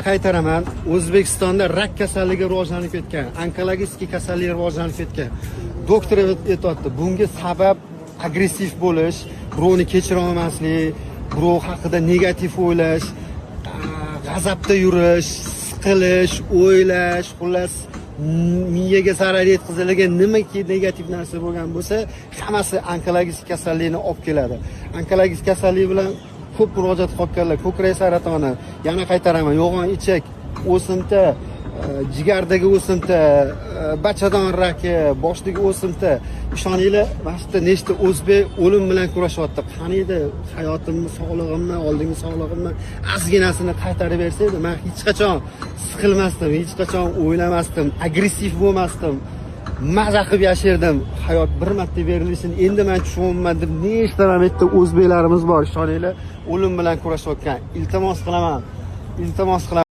Qaytaraman. O'zbekistonda rak kasalligi rivojlanib ketgan, onkologik kasallik rivojlanib ketgan. Doktor aytayapti, bunga sabab agressiv bo'lish, birovni kechira olmaslik, birov haqida negativ o'ylash, g'azabda yurish, siqilish, o'ylash, xullas miyaga zarar yetkazadigan nimaki negativ narsa bo'lgan bo'lsa, hammasi onkologik kasallikni olib keladi. Onkologik kasallik bilan ko'p murojaat qilganlar, ko'krak saratoni, yana qaytaraman, yo'g'on ichak, o'simta, jigardagi o'simta, bachadon raki, boshdagi o'simta. Ishoninglar, mana shu nechta o'zbek o'lim bilan kurashyapti. Qani edi hayotimni, sog'lig'imni, oldingi sog'lig'imni ozginasini qaytarib bersa edi, men hech qachon siqilmasdim, hech qachon o'ylamasdim, agressiv bo'lmasdim. Maza qilib yashardim. Hayot bir marta berilishini endi men tushunmadim. Nechta o'zbeklarimiz bor, ishoninglar, o'lim bilan kurashayotgan. Iltimos qilaman.